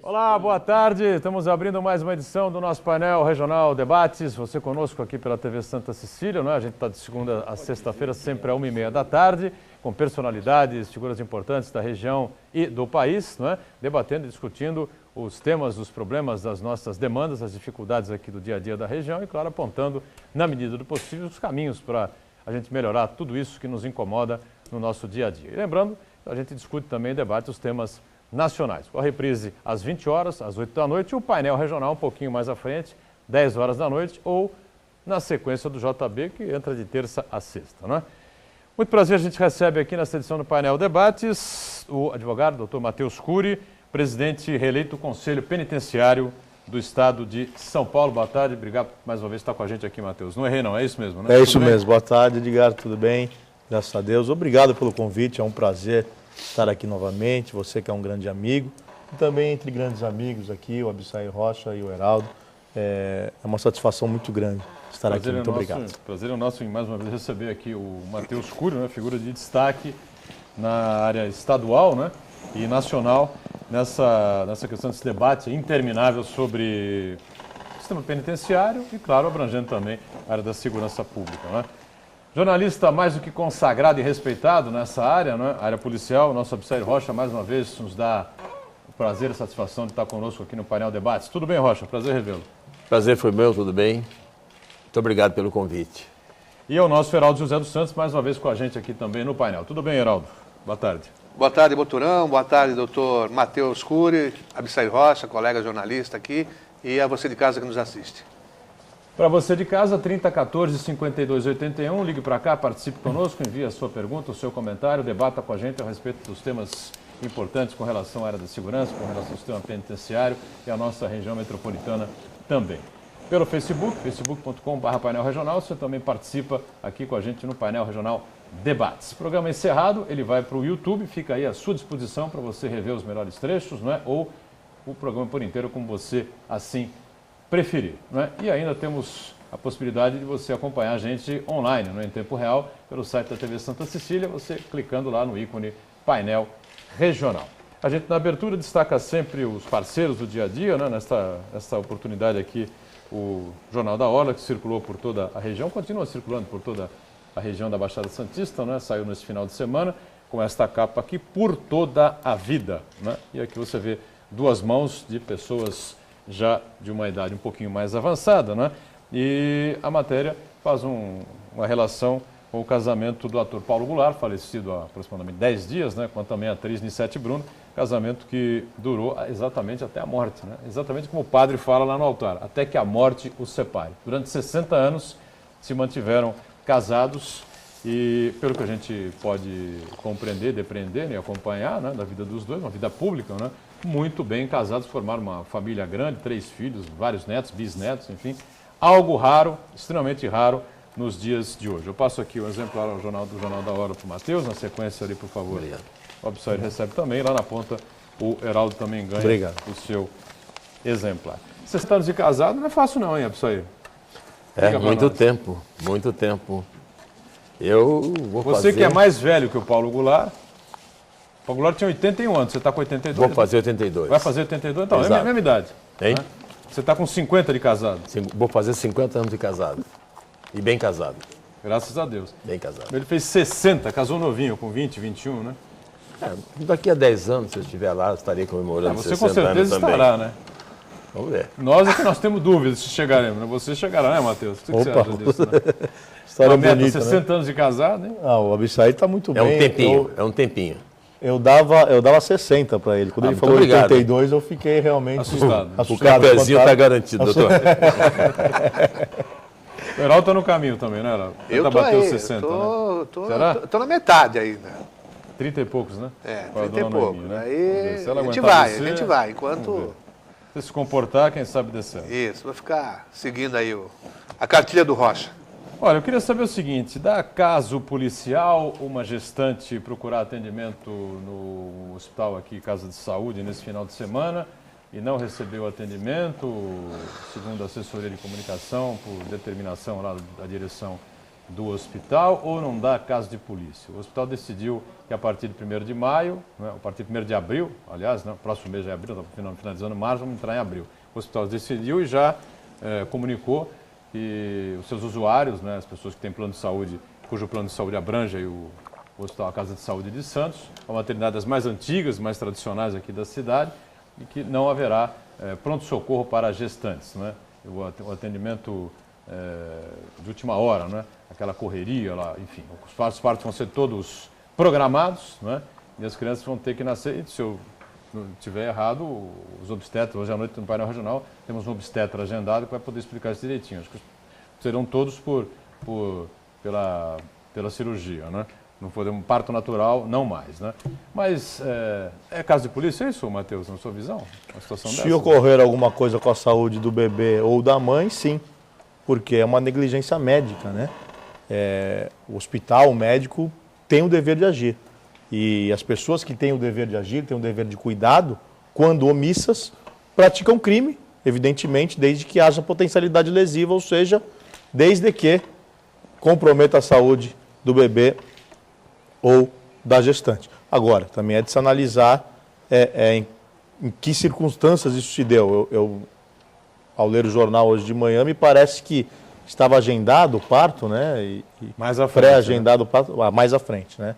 Olá, boa tarde. Estamos abrindo mais uma edição do nosso painel Regional Debates. Você conosco aqui pela TV Santa Cecília, não é? A gente está de segunda a sexta-feira, sempre às 1h30 da tarde, com personalidades, figuras importantes da região e do país, não é? Debatendo e discutindo os temas, os problemas das nossas demandas, as dificuldades aqui do dia a dia da região e, claro, apontando, na medida do possível, os caminhos para a gente melhorar tudo isso que nos incomoda no nosso dia a dia. E lembrando, a gente discute também e debate os temas nacionais. Com a reprise às 20 horas, às 8 da noite, e o painel regional um pouquinho mais à frente, 10 horas da noite, ou na sequência do JB, que entra de terça a sexta, não é? Muito prazer, a gente recebe aqui nessa edição do painel Debates o advogado Dr. Matheus Cury, presidente reeleito do Conselho Penitenciário do Estado de São Paulo. Boa tarde, obrigado mais uma vez por estar com a gente aqui, Matheus. Não errei não, é isso mesmo, né? É isso mesmo, boa tarde, Edgar, tudo bem? Graças a Deus. Obrigado pelo convite, é um prazer estar aqui novamente, você que é um grande amigo. E também entre grandes amigos aqui, o Abissair Rocha e o Heraldo. É uma satisfação muito grande estar aqui, muito obrigado. Prazer é nosso em mais uma vez receber aqui o Matheus Cury, né, figura de destaque na área estadual, né, e nacional, nessa questão desse debate interminável sobre o sistema penitenciário e, claro, abrangendo também a área da segurança pública, né? Jornalista mais do que consagrado e respeitado nessa área, né? Área policial, o nosso Abissair Rocha, mais uma vez, nos dá o prazer e a satisfação de estar conosco aqui no painel Debates. Tudo bem, Rocha? Prazer revê-lo. Prazer foi meu, tudo bem? Muito obrigado pelo convite. E o nosso Heraldo José dos Santos, mais uma vez com a gente aqui também no painel. Tudo bem, Heraldo? Boa tarde. Boa tarde, Boturão. Boa tarde, doutor Matheus Cury, Abissair Rocha, colega jornalista aqui, e a você de casa que nos assiste. Para você de casa, 3014-5281, ligue para cá, participe conosco, envie a sua pergunta, o seu comentário, debata com a gente a respeito dos temas importantes com relação à área da segurança, com relação ao sistema penitenciário e à nossa região metropolitana também. Pelo Facebook, facebook.com/painel regional, você também participa aqui com a gente no painel regional Debates. Programa encerrado, ele vai para o YouTube, fica aí à sua disposição para você rever os melhores trechos, não é? Ou o programa por inteiro, como você assim preferir, não é? E ainda temos a possibilidade de você acompanhar a gente online, não é? Em tempo real, pelo site da TV Santa Cecília, você clicando lá no ícone painel regional. A gente na abertura destaca sempre os parceiros do dia a dia, né? Nesta oportunidade aqui, o Jornal da Orla, que circulou por toda a região, continua circulando por toda a região da Baixada Santista, né? Saiu nesse final de semana com esta capa aqui, Por Toda a Vida, né? E aqui você vê duas mãos de pessoas já de uma idade um pouquinho mais avançada, né? E a matéria faz uma relação com o casamento do ator Paulo Goulart, falecido há aproximadamente 10 dias, né? Com também a atriz Nissete Bruno, casamento que durou exatamente até a morte, né? Exatamente como o padre fala lá no altar, até que a morte os separe. Durante 60 anos se mantiveram casados e, pelo que a gente pode compreender, depreender e acompanhar, né, da vida dos dois, uma vida pública, né? Muito bem casados, formaram uma família grande, 3 filhos, vários netos, bisnetos, enfim. Algo raro, extremamente raro nos dias de hoje. Eu passo aqui o exemplar do Jornal da Hora para o Matheus, na sequência ali, por favor. Obrigado. O Abissair recebe também, lá na ponta o Heraldo também ganha o seu exemplar. 60 anos de casado não é fácil não, hein, Abissair? Muito tempo, muito tempo. Eu vou fazer... Você que é mais velho que o Paulo Goulart, o Paulo Goulart tinha 81 anos, você está com 82? Vou fazer 82. Vai fazer 82? Então, Exato. é a mesma idade. Hein? Né? Você está com 50 de casado. Vou fazer 50 anos de casado. E bem casado. Graças a Deus. Bem casado. Ele fez 60, casou novinho, com 20, 21, né? Daqui a 10 anos, se eu estiver lá, eu estarei comemorando Você 60 com certeza anos estará, também. né? Vamos ver. Nós é que nós temos dúvidas se chegaremos, né? Você chegará, né, Matheus? O que você acha disso, né? História Uma meta, bonita, 60 anos de casado, hein? Ah, o Abissair está muito É bem. um tempinho, é um tempinho. Eu dava 60 para ele. Quando ele muito falou obrigado. 82, eu fiquei realmente Assustado. O cafezinho está contado. garantido, doutor. O Heraldo está no caminho também, né, Heraldo? Eu Tenta tô bater os aí, 60, né? tô Será? na metade ainda. 30 e poucos, né? É, Com a 30 e dona pouco. Noeminha, né? Aí Vamos ver. Se ela a gente aguentar vai, você, a gente vai. vamos Enquanto... ver. Se se comportar, quem sabe dê certo. Isso, vou ficar seguindo aí a cartilha do Rocha. Olha, eu queria saber o seguinte, dá caso policial uma gestante procurar atendimento no hospital aqui, Casa de Saúde, nesse final de semana e não recebeu atendimento, segundo a assessoria de comunicação, por determinação lá da direção do hospital ou não dá caso de polícia? O hospital decidiu que a partir de 1º de maio, né, a partir de 1º de abril, aliás, né, próximo mês é abril, estamos finalizando março, vamos entrar em abril. O hospital decidiu e já comunicou que os seus usuários, né, as pessoas que têm plano de saúde, cujo plano de saúde abranja e o hospital, a Casa de Saúde de Santos, a maternidade das mais antigas, mais tradicionais aqui da cidade, e que não haverá pronto-socorro para gestantes, né? O atendimento de última hora, né? Aquela correria lá, enfim, os partos vão ser todos programados, né? E as crianças vão ter que nascer, e se eu não estiver errado, os obstetras, hoje à noite no painel regional, temos um obstetra agendado que vai poder explicar isso direitinho. Acho que serão todos pela cirurgia, né? Não for um parto natural, não mais, né? Mas é caso de polícia isso, Matheus, na sua visão? Uma situação Se dessa? ocorrer alguma coisa com a saúde do bebê ou da mãe, sim, porque é uma negligência médica, né? O hospital, o médico, tem o dever de agir. E as pessoas que têm o dever de agir, têm o dever de cuidado, quando omissas, praticam crime, evidentemente, desde que haja potencialidade lesiva, ou seja, desde que comprometa a saúde do bebê ou da gestante. Agora, também é de se analisar em que circunstâncias isso se deu. Eu, ao ler o jornal hoje de manhã, me parece que estava agendado o parto, né? E Mais à frente, pré-agendado o parto, mais à frente, né?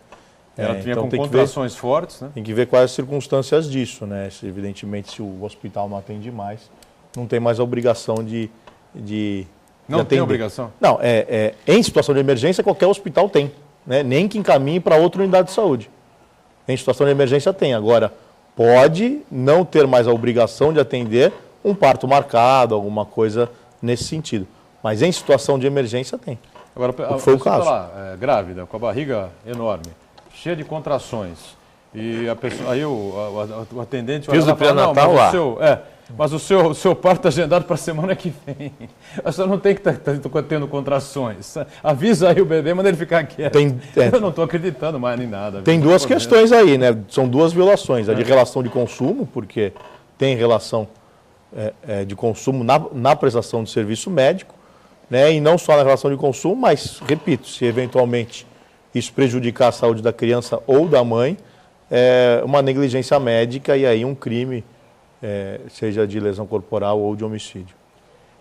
Ela vinha então com tem contrações fortes, né? Tem que ver quais as circunstâncias disso, né? Evidentemente, se o hospital não atende mais, não tem mais a obrigação de Não tem atender. obrigação? Não, em situação de emergência, qualquer hospital tem, né? Nem que encaminhe para outra unidade de saúde. Em situação de emergência tem. Agora, pode não ter mais a obrigação de atender um parto marcado, alguma coisa nesse sentido. Mas em situação de emergência tem. Agora, foi o caso. Lá, grávida, com a barriga enorme, cheia de contrações, e a pessoa, aí o atendente vai Fiz lá o e fala, não, pré-natal lá. mas o seu parto está agendado para a semana que vem. A senhora não tem que estar tendo contrações. Avisa aí o bebê, manda ele ficar quieto. Eu não estou acreditando mais em nada. Tem duas questões aí, né? São duas violações. A de relação de consumo, porque tem relação de consumo na prestação de serviço médico, né? E não só na relação de consumo, mas, repito, se eventualmente isso prejudicar a saúde da criança ou da mãe, uma negligência médica e aí um crime, seja de lesão corporal ou de homicídio.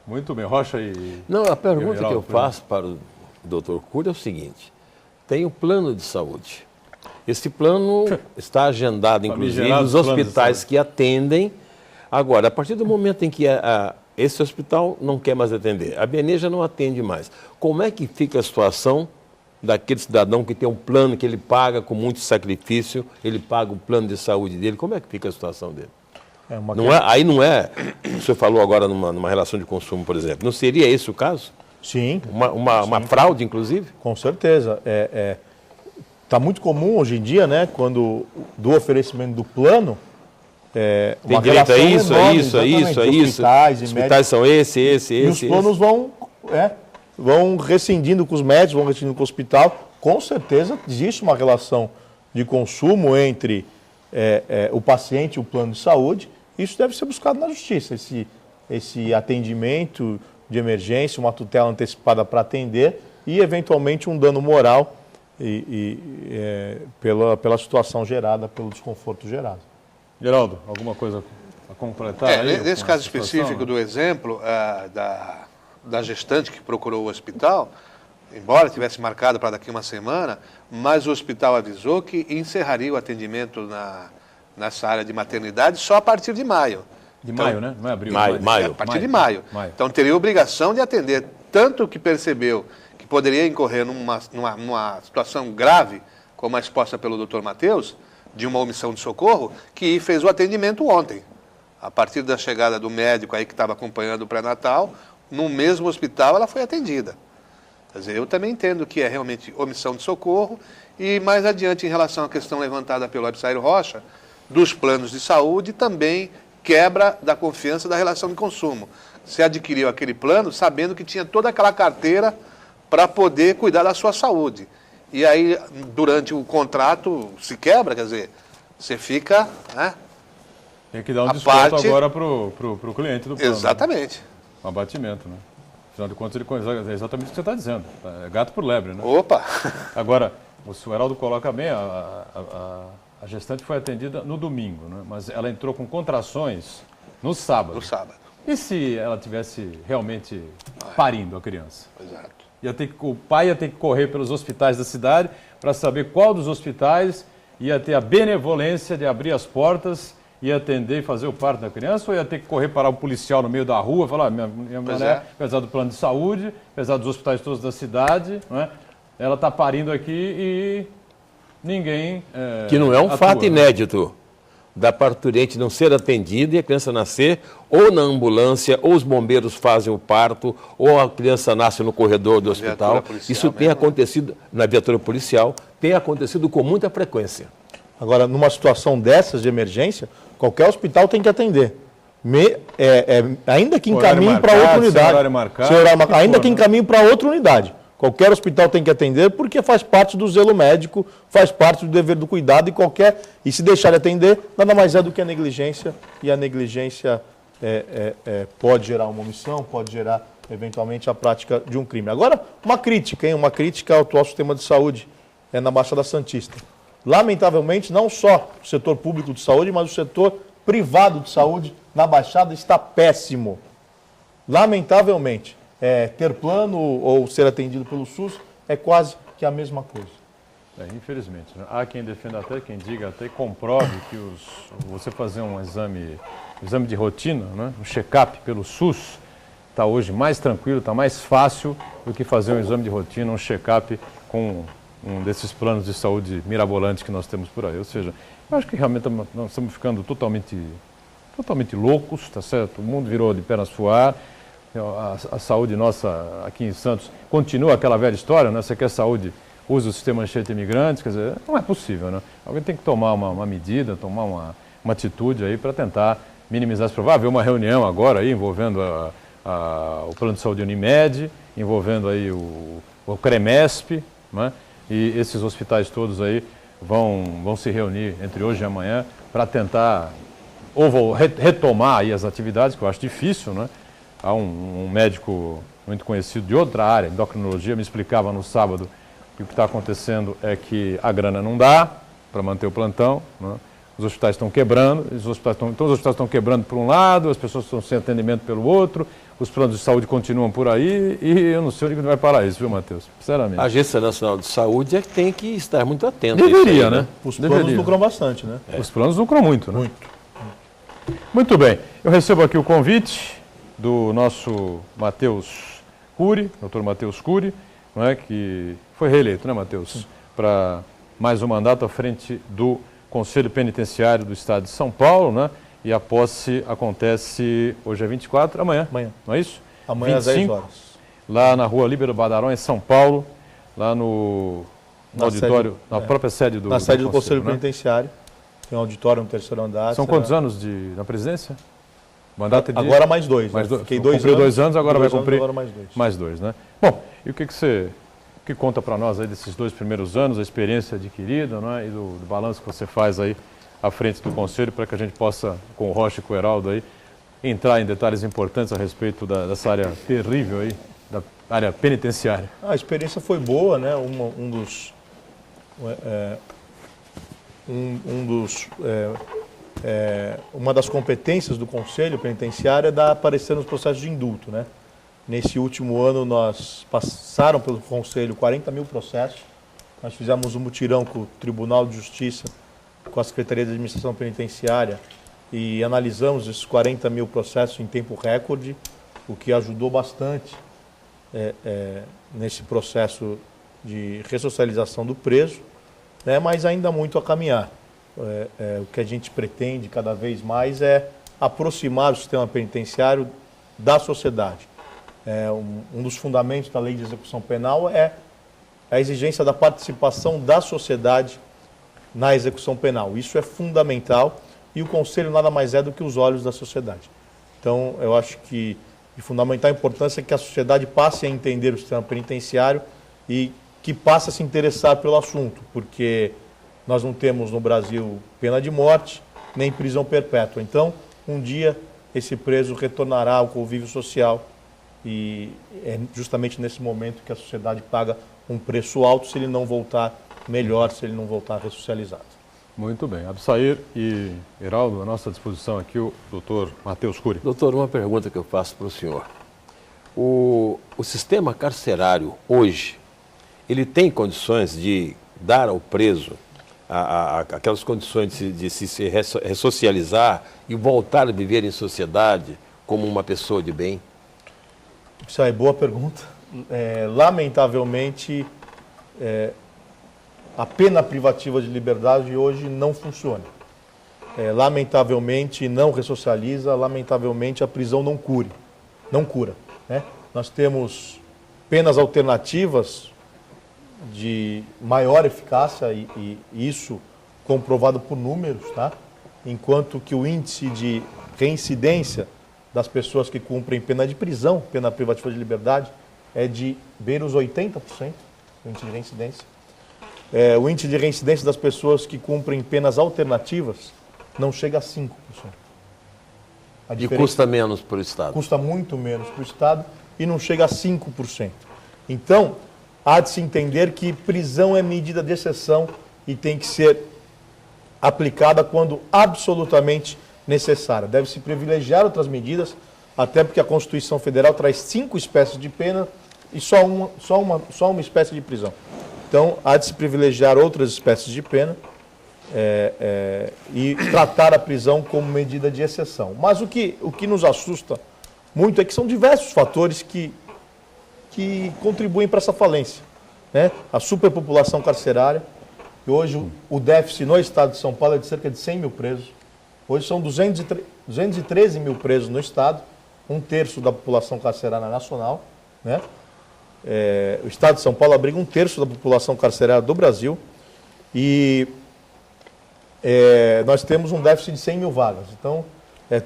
Muito bem, Rocha e... Não, a pergunta Geraldo, que eu faço para o Dr. Cury é o seguinte: tem o plano de saúde. Esse plano está agendado, inclusive, nos hospitais que atendem. Agora, a partir do momento em que esse hospital não quer mais atender, a Beneja não atende mais, como é que fica a situação daquele cidadão que tem um plano que ele paga com muito sacrifício, ele paga o plano de saúde dele, como é que fica a situação dele? Aí não é, o senhor falou agora numa relação de consumo, por exemplo, não seria esse o caso? Sim. Uma fraude, inclusive? Com certeza. Está muito comum hoje em dia, né, quando do oferecimento do plano, tem direito a isso. Hospitais são esse. E os planos vão rescindindo com os médicos, vão rescindindo com o hospital. Com certeza existe uma relação de consumo entre o paciente e o plano de saúde. Isso deve ser buscado na justiça, esse atendimento de emergência, uma tutela antecipada para atender e, eventualmente, um dano moral pela situação gerada, pelo desconforto gerado. Geraldo, alguma coisa a completar aí? Nesse caso específico do exemplo da gestante que procurou o hospital, embora tivesse marcado para daqui uma semana, mas o hospital avisou que encerraria o atendimento nessa área de maternidade só a partir de maio. De maio, né? Não é abril. Maio. A partir de maio. Então teria obrigação de atender, tanto que percebeu que poderia incorrer numa situação grave, como a exposta pelo Dr. Matheus, de uma omissão de socorro, que fez o atendimento ontem. A partir da chegada do médico aí que estava acompanhando o pré-natal, no mesmo hospital ela foi atendida. Quer dizer, eu também entendo que é realmente omissão de socorro e mais adiante em relação à questão levantada pelo Absair Rocha, dos planos de saúde, também quebra da confiança da relação de consumo. Você adquiriu aquele plano sabendo que tinha toda aquela carteira para poder cuidar da sua saúde. E aí, durante o contrato, se quebra, quer dizer, você fica... Né, tem que dar um desconto agora para o cliente do plano. Exatamente. Um abatimento, né? Afinal de contas, é exatamente o que você está dizendo. É gato por lebre, né? Opa! Agora, o Heraldo coloca bem, a gestante foi atendida no domingo, né? Mas ela entrou com contrações no sábado. No sábado. E se ela tivesse realmente parindo a criança? Exato. O pai ia ter que correr pelos hospitais da cidade para saber qual dos hospitais ia ter a benevolência de abrir as portas e atender e fazer o parto da criança, ou ia ter que correr parar um policial no meio da rua e falar, minha mulher, apesar do plano de saúde, apesar dos hospitais todos da cidade, não é? Ela está parindo aqui e ninguém que não é um atua, fato né? inédito da parturiente não ser atendida e a criança nascer ou na ambulância, ou os bombeiros fazem o parto, ou a criança nasce no corredor do hospital. Isso tem acontecido na viatura policial, tem acontecido com muita frequência. Agora, numa situação dessas de emergência, qualquer hospital tem que atender. Ainda que encaminhe para outra unidade. Ainda que encaminhe para outra unidade. Qualquer hospital tem que atender porque faz parte do zelo médico, faz parte do dever do cuidado e se deixar de atender, nada mais é do que a negligência, e a negligência pode gerar uma omissão, pode gerar eventualmente a prática de um crime. Agora, uma crítica ao atual sistema de saúde na Baixada Santista. Lamentavelmente, não só o setor público de saúde, mas o setor privado de saúde na Baixada está péssimo. Lamentavelmente. Ter plano ou ser atendido pelo SUS é quase que a mesma coisa. Infelizmente, né? Há quem defenda até, quem diga até, comprove que você fazer um exame de rotina, né? Um check-up pelo SUS, está hoje mais tranquilo, está mais fácil do que fazer um exame de rotina, um check-up com um desses planos de saúde mirabolantes que nós temos por aí. Ou seja, eu acho que realmente nós estamos ficando totalmente loucos, tá certo? O mundo virou de pernas pro ar. A saúde nossa aqui em Santos continua aquela velha história, né? Você quer saúde, usa o sistema cheio de imigrantes, quer dizer, não é possível, né? Alguém tem que tomar uma medida, tomar uma atitude aí para tentar minimizar esse problema. Vai haver uma reunião agora aí envolvendo o plano de saúde Unimed, envolvendo aí o CREMESP, né? E esses hospitais todos aí vão se reunir entre hoje e amanhã para tentar retomar aí as atividades, que eu acho difícil, né? Há um médico muito conhecido de outra área, endocrinologia, me explicava no sábado que o que está acontecendo é que a grana não dá para manter o plantão, né? Os hospitais estão quebrando, os hospitais estão quebrando por um lado, as pessoas estão sem atendimento pelo outro, os planos de saúde continuam por aí e eu não sei onde vai parar isso, viu, Matheus? Sinceramente. A Agência Nacional de Saúde tem que estar muito atenta. Deveria, aí, né? Os planos lucram bastante, né? Os planos lucram muito, né? Muito bem. Eu recebo aqui o convite do nosso Matheus Cury, doutor Matheus Cury, não é, que foi reeleito, né, Matheus? Para mais um mandato à frente do Conselho Penitenciário do Estado de São Paulo, né? E a posse acontece, hoje é 24, amanhã, não é isso? Amanhã 25, às 10 horas. Lá na rua Líbero Badaró, em São Paulo, lá no auditório, na própria sede do sede do Conselho né? Penitenciário. Tem um auditório no terceiro andar. São quantos anos na presidência? Mandato de... Agora mais dois. Mais né? dois. Fiquei Cumpriu 2 anos, agora vai cumprir agora mais dois. Mais dois, né? Bom, e o que você conta para nós aí desses 2 primeiros anos, a experiência adquirida, né? E do balanço que você faz aí à frente do Conselho, para que a gente possa, com o Rocha e com o Heraldo aí, entrar em detalhes importantes a respeito dessa área terrível aí, da área penitenciária. A experiência foi boa, né? Uma das competências do Conselho Penitenciário é dar parecer nos processos de indulto, né? Nesse último ano, passaram pelo Conselho 40 mil processos. Nós fizemos um mutirão com o Tribunal de Justiça, com a Secretaria de Administração Penitenciária, e analisamos esses 40 mil processos em tempo recorde, o que ajudou bastante nesse processo de ressocialização do preso, né? Mas ainda muito a caminhar. O que a gente pretende cada vez mais é aproximar o sistema penitenciário da sociedade. Um dos fundamentos da lei de execução penal é a exigência da participação da sociedade na execução penal. Isso é fundamental e o Conselho nada mais é do que os olhos da sociedade. Então, eu acho que de fundamental importância é que a sociedade passe a entender o sistema penitenciário e que passe a se interessar pelo assunto, porque nós não temos no Brasil pena de morte, nem prisão perpétua. Então, um dia, esse preso retornará ao convívio social e é justamente nesse momento que a sociedade paga um preço alto se ele não voltar melhor, se ele não voltar ressocializado. Muito bem. Absair e Heraldo, à nossa disposição aqui o doutor Matheus Cury. Doutor, uma pergunta que eu faço para o senhor. O sistema carcerário hoje, ele tem condições de dar ao preso aquelas condições de se ressocializar e voltar a viver em sociedade como uma pessoa de bem? Isso aí, boa pergunta. Lamentavelmente, a pena privativa de liberdade hoje não funciona. Lamentavelmente não ressocializa, lamentavelmente a prisão não cura. Né? Nós temos penas alternativas de maior eficácia e isso comprovado por números, tá? Enquanto que o índice de reincidência das pessoas que cumprem pena de prisão, pena privativa de liberdade, é de beira os 80%, o índice de reincidência. O índice de reincidência das pessoas que cumprem penas alternativas não chega a 5%. E custa menos para o Estado? Custa muito menos para o Estado e não chega a 5%. Então, há de se entender que prisão é medida de exceção e tem que ser aplicada quando absolutamente necessária. Deve-se privilegiar outras medidas, até porque a Constituição Federal traz 5 espécies de pena e só uma espécie de prisão. Então, há de se privilegiar outras espécies de pena e tratar a prisão como medida de exceção. Mas o que nos assusta muito é que são diversos fatores que contribuem para essa falência. Né? A superpopulação carcerária, e hoje o déficit no estado de São Paulo é de cerca de 100 mil presos. Hoje são 213 mil presos no estado, 1/3 da população carcerária nacional. Né? O estado de São Paulo abriga 1/3 da população carcerária do Brasil e nós temos um déficit de 100 mil vagas. Então,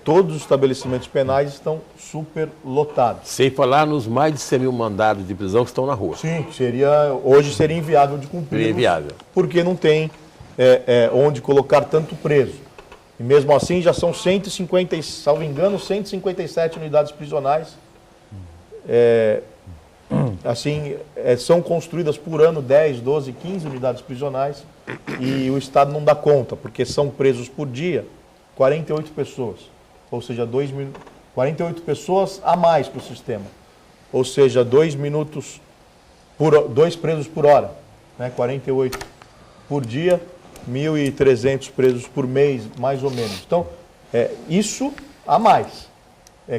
todos os estabelecimentos penais estão super lotados. Sem falar nos mais de 100 mil mandados de prisão que estão na rua. Sim, hoje seria inviável de cumprir. Inviável. Porque não tem onde colocar tanto preso. E mesmo assim já são 150, salvo engano, 157 unidades prisionais. São construídas por ano 10, 12, 15 unidades prisionais e o Estado não dá conta, porque são presos por dia 48 pessoas, ou seja, 48 pessoas a mais para o sistema, ou seja, 2 presos por hora, né? 48 por dia, 1.300 presos por mês, mais ou menos. Então, isso a mais.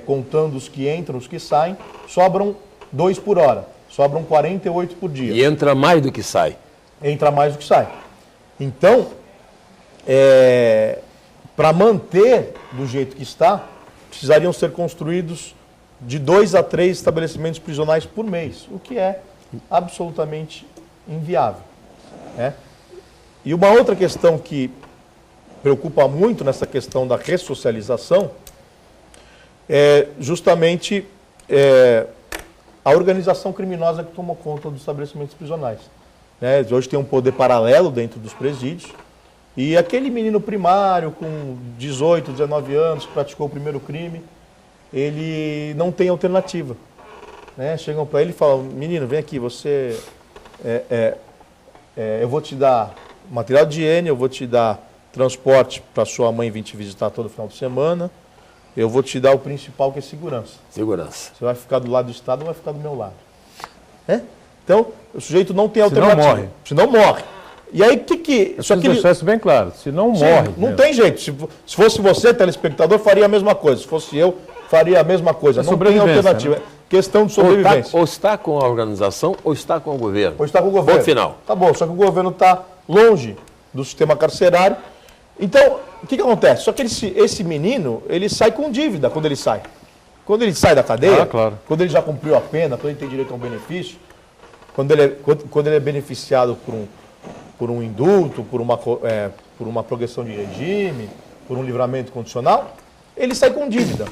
Contando os que entram, os que saem, sobram 2 por hora, sobram 48 por dia. E entra mais do que sai. Entra mais do que sai. Então, para manter do jeito que está, precisariam ser construídos de 2 a 3 estabelecimentos prisionais por mês, o que é absolutamente inviável. Né? E uma outra questão que preocupa muito nessa questão da ressocialização é justamente a organização criminosa que tomou conta dos estabelecimentos prisionais. Né? Hoje tem um poder paralelo dentro dos presídios e aquele menino primário com 18, 19 anos que praticou o primeiro crime, ele não tem alternativa. Né? Chegam para ele e falam, menino, vem aqui, você... eu vou te dar material de higiene, eu vou te dar transporte para sua mãe vir te visitar todo final de semana, eu vou te dar o principal, que é segurança. Segurança. Você vai ficar do lado do Estado ou vai ficar do meu lado? Então, o sujeito não tem alternativa. Senão morre. E aí, Só que deixar isso bem claro, se não morre... Não tem jeito. Se fosse você, telespectador, faria a mesma coisa. Se fosse eu, faria a mesma coisa. Não tem alternativa. Né? Questão de sobrevivência. Ou está com a organização ou está com o governo. Ou está com o governo. Ponto final. Tá bom, só que o governo está longe do sistema carcerário. Então, o que acontece? Só que esse menino, ele sai com dívida quando ele sai. Quando ele sai da cadeia, claro. Quando ele já cumpriu a pena, quando ele tem direito a um benefício, quando ele é beneficiado por um indulto, por uma progressão de regime, por um livramento condicional, ele sai com dívida.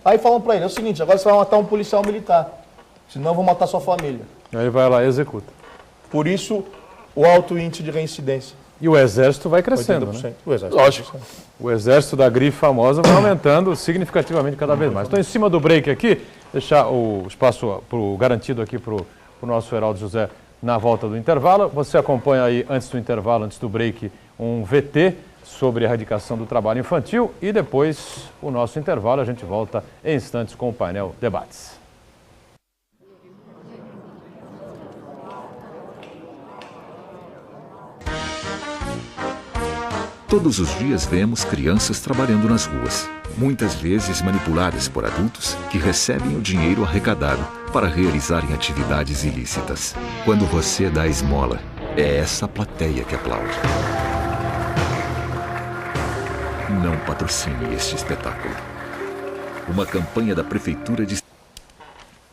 Aí falam para ele, é o seguinte, agora você vai matar um policial militar, senão eu vou matar sua família. Aí ele vai lá e executa. Por isso, o alto índice de reincidência. E o Exército vai crescendo, 80%. né? O Exército Lógico. O Exército da grife famosa vai aumentando significativamente cada vez mais. Estou em cima do break aqui. deixar o espaço garantido aqui para o nosso Heraldo José na volta do intervalo. Você acompanha aí, antes do intervalo, antes do break, um VT sobre a erradicação do trabalho infantil e depois o nosso intervalo. A gente volta em instantes com o painel Debates. Todos os dias vemos crianças trabalhando nas ruas, muitas vezes manipuladas por adultos que recebem o dinheiro arrecadado para realizarem atividades ilícitas. Quando você dá esmola, é essa plateia que aplaude. Não patrocine este espetáculo. Uma campanha da Prefeitura de...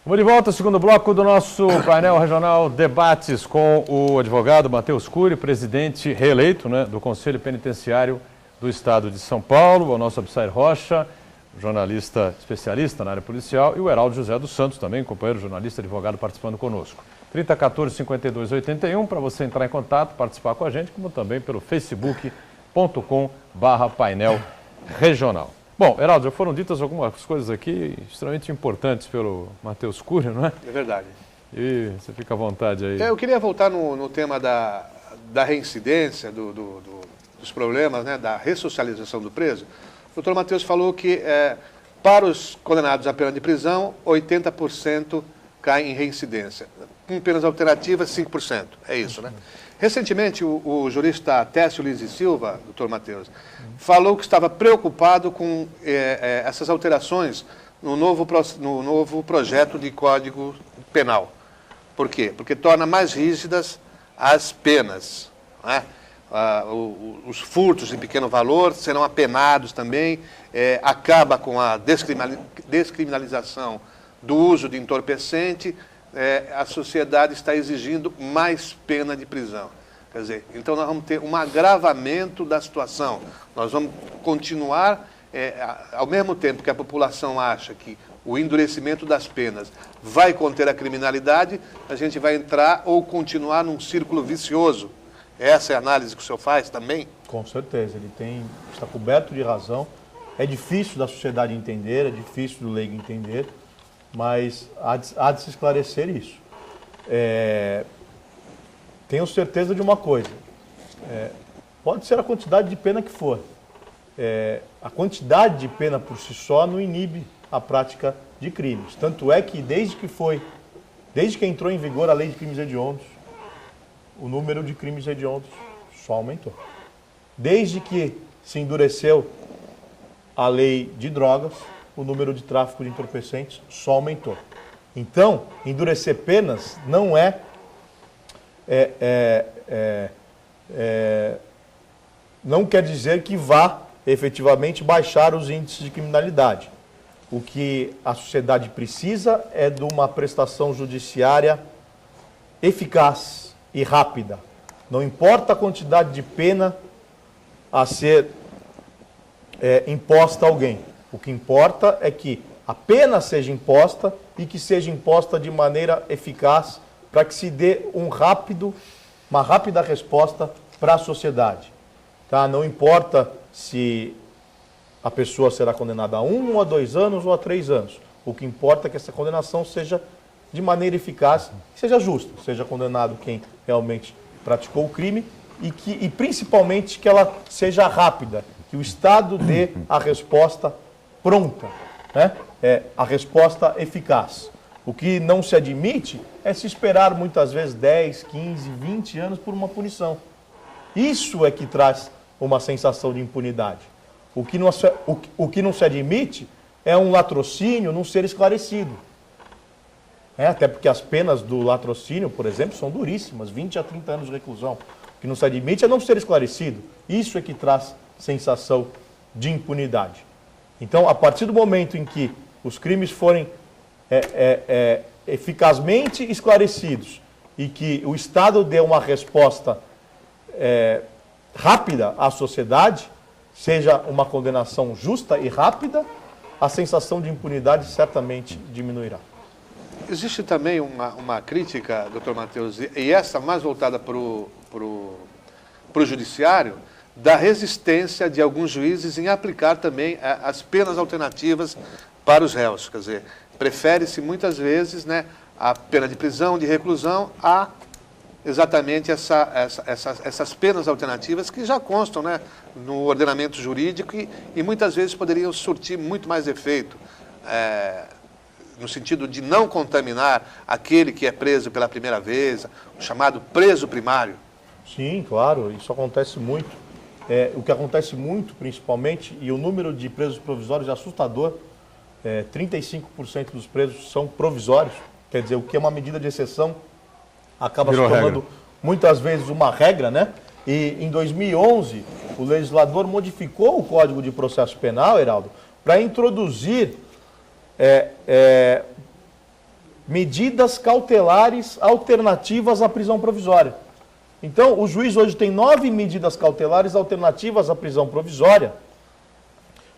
Vamos de volta ao segundo bloco do nosso painel regional Debates com o advogado Matheus Cury, presidente reeleito, né, do Conselho Penitenciário do Estado de São Paulo, o nosso Absair Rocha, jornalista especialista na área policial, e o Heraldo José dos Santos, também companheiro jornalista e advogado, participando conosco. 3014-5281 para você entrar em contato, participar com a gente, como também pelo facebook.com/painel regional. Bom, Heraldo, já foram ditas algumas coisas aqui extremamente importantes pelo Matheus Cury, não é? É verdade. E você fica à vontade aí. Eu queria voltar no tema da reincidência, dos problemas, né, da ressocialização do preso. O doutor Matheus falou que para os condenados à pena de prisão, 80% caem em reincidência. Com penas alternativas, 5%. É isso, né? Recentemente, o jurista Técio Lins e Silva, doutor Matheus, falou que estava preocupado com essas alterações no novo projeto de Código Penal. Por quê? Porque torna mais rígidas as penas, né? Os furtos de pequeno valor serão apenados também, acaba com a descriminalização do uso de entorpecente. A sociedade está exigindo mais pena de prisão. Quer dizer, então nós vamos ter um agravamento da situação. Nós vamos continuar, ao mesmo tempo que a população acha que o endurecimento das penas vai conter a criminalidade, a gente vai entrar ou continuar num círculo vicioso. Essa é a análise que o senhor faz também? Com certeza, está coberto de razão. É difícil da sociedade entender, é difícil do leigo entender, mas há de se esclarecer isso. Tenho certeza de uma coisa, pode ser a quantidade de pena que for, a quantidade de pena por si só não inibe a prática de crimes. Tanto é que desde que entrou em vigor a lei de crimes hediondos, o número de crimes hediondos só aumentou. Desde que se endureceu a lei de drogas, o número de tráfico de entorpecentes só aumentou. Então, endurecer penas não não quer dizer que vá efetivamente baixar os índices de criminalidade. O que a sociedade precisa é de uma prestação judiciária eficaz e rápida. Não importa a quantidade de pena a ser imposta a alguém. O que importa é que a pena seja imposta e que seja imposta de maneira eficaz para que se dê uma rápida resposta para a sociedade. Tá? Não importa se a pessoa será condenada a 1 ou a 2 anos ou a 3 anos. O que importa é que essa condenação seja de maneira eficaz, seja justa, seja condenado quem realmente praticou o crime e principalmente que ela seja rápida, que o Estado dê a resposta pronta, né? A resposta eficaz. O que não se admite é se esperar muitas vezes 10, 15, 20 anos por uma punição. Isso é que traz uma sensação de impunidade. O que não se admite é um latrocínio não ser esclarecido. Até porque as penas do latrocínio, por exemplo, são duríssimas, 20 a 30 anos de reclusão. O que não se admite é não ser esclarecido. Isso é que traz sensação de impunidade. Então, a partir do momento em que os crimes forem eficazmente esclarecidos e que o Estado dê uma resposta rápida à sociedade, seja uma condenação justa e rápida, a sensação de impunidade certamente diminuirá. Existe também uma crítica, doutor Matheus, e essa mais voltada para o judiciário, da resistência de alguns juízes em aplicar também as penas alternativas para os réus. Quer dizer, Prefere-se muitas vezes, né, a pena de prisão, de reclusão, a exatamente essas penas alternativas que já constam, né, no ordenamento jurídico e muitas vezes poderiam surtir muito mais efeito, no sentido de não contaminar aquele que é preso pela primeira vez, o chamado preso primário. Sim, claro, isso acontece muito. O que acontece muito, principalmente, e o número de presos provisórios é assustador, 35% dos presos são provisórios, quer dizer, o que é uma medida de exceção acaba se tornando muitas vezes uma regra, né? E em 2011, o legislador modificou o Código de Processo Penal, Heraldo, para introduzir medidas cautelares alternativas à prisão provisória. Então, o juiz hoje tem 9 medidas cautelares alternativas à prisão provisória,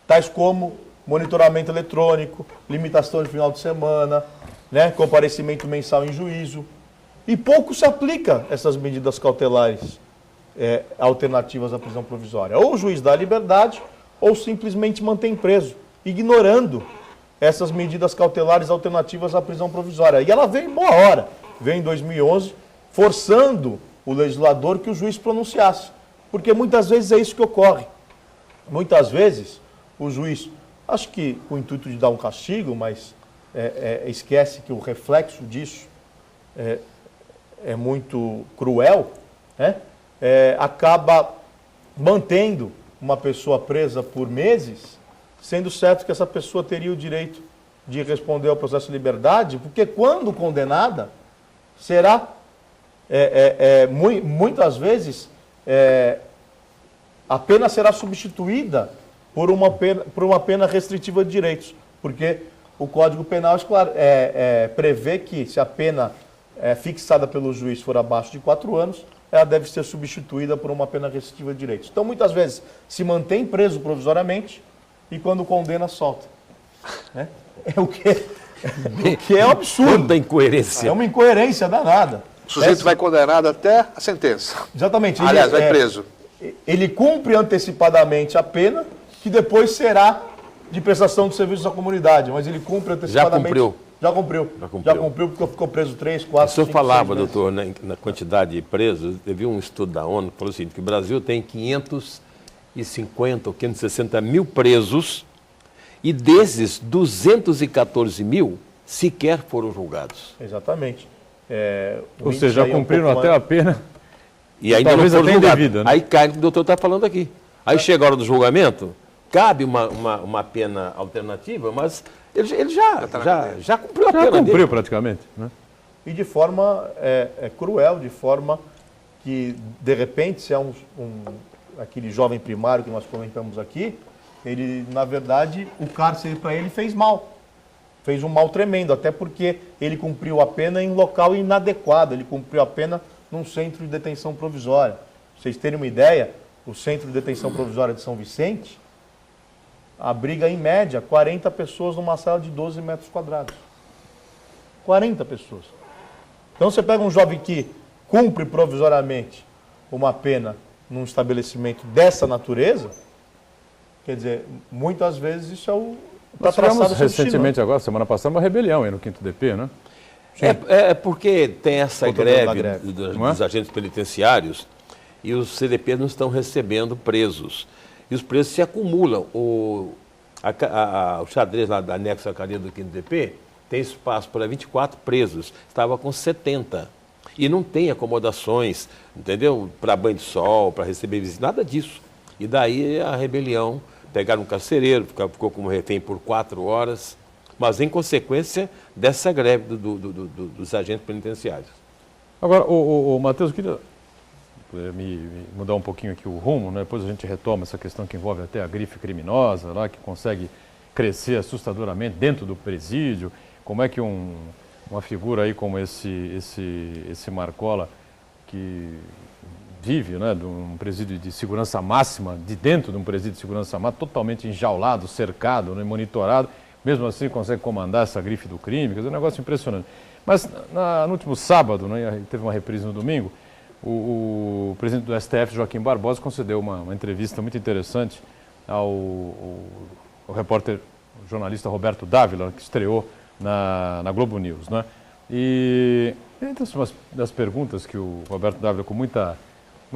tais como monitoramento eletrônico, limitação de final de semana, né, comparecimento mensal em juízo. E pouco se aplica essas medidas cautelares alternativas à prisão provisória. Ou o juiz dá liberdade, ou simplesmente mantém preso, ignorando essas medidas cautelares alternativas à prisão provisória. E ela veio em boa hora, veio em 2011, forçando o legislador que o juiz pronunciasse. Porque muitas vezes é isso que ocorre. Muitas vezes o juiz, acho que com o intuito de dar um castigo, mas esquece que o reflexo disso é muito cruel, né? Acaba mantendo uma pessoa presa por meses, sendo certo que essa pessoa teria o direito de responder ao processo de liberdade, porque quando condenada, será, muitas vezes, a pena será substituída por uma pena restritiva de direitos, porque o Código Penal prevê que se a pena fixada pelo juiz for abaixo de 4 anos, ela deve ser substituída por uma pena restritiva de direitos. Então, muitas vezes, se mantém preso provisoriamente e quando condena, solta. Né? O que é um absurdo. Quanta incoerência. É uma incoerência danada. O sujeito vai condenado até a sentença. Exatamente. Aliás, vai preso. Ele cumpre antecipadamente a pena, que depois será de prestação de serviços à comunidade, mas ele cumpre antecipadamente. Já cumpriu porque ficou preso 3, 4, 5, 6 meses. O senhor falava, doutor, na quantidade de presos, teve um estudo da ONU que falou o seguinte, que o Brasil tem 550 ou 560 mil presos e desses 214 mil sequer foram julgados. Exatamente. Ou seja, já cumpriram até a pena. E ainda talvez não foram até julgados. indevida, né? Aí cai o que o doutor está falando aqui. Aí chega a hora do julgamento, cabe uma pena alternativa, mas ele já cumpriu a pena dele. Já cumpriu praticamente, né? E de forma cruel, de forma que, de repente, se é aquele jovem primário que nós comentamos aqui, ele, na verdade, o cárcere para ele fez mal. Fez um mal tremendo, até porque ele cumpriu a pena em local inadequado, ele cumpriu a pena num centro de detenção provisória. Pra vocês terem uma ideia, o centro de detenção provisória de São Vicente abriga, em média, 40 pessoas numa sala de 12 metros quadrados. 40 pessoas. Então você pega um jovem que cumpre provisoriamente uma pena num estabelecimento dessa natureza, quer dizer, muitas vezes isso é o... Nós tivemos recentemente, agora, semana passada, uma rebelião aí no 5º DP, né? Porque tem essa greve dos agentes penitenciários e os CDPs não estão recebendo presos. E os presos se acumulam. O xadrez lá da anexo à cadeia do 5º DP tem espaço para 24 presos. Estava com 70. E não tem acomodações, entendeu? Para banho de sol, para receber visita, nada disso. E daí a rebelião, pegaram um carcereiro, ficou como refém por 4 horas, mas em consequência dessa greve dos agentes penitenciários. Agora, o Matheus, eu queria me mudar um pouquinho aqui o rumo, né? Depois a gente retoma essa questão que envolve até a grife criminosa, lá, que consegue crescer assustadoramente dentro do presídio. Como é que uma figura aí como esse Marcola, que vive, né, de um presídio de segurança máxima, de dentro de um presídio de segurança máxima, totalmente enjaulado, cercado, né, monitorado, mesmo assim consegue comandar essa grife do crime, quer dizer, é um negócio impressionante. Mas no último sábado, né, teve uma reprise no domingo, o presidente do STF, Joaquim Barbosa, concedeu uma entrevista muito interessante ao repórter, jornalista Roberto Dávila, que estreou na Globo News, né? E entre das perguntas que o Roberto Dávila, com muita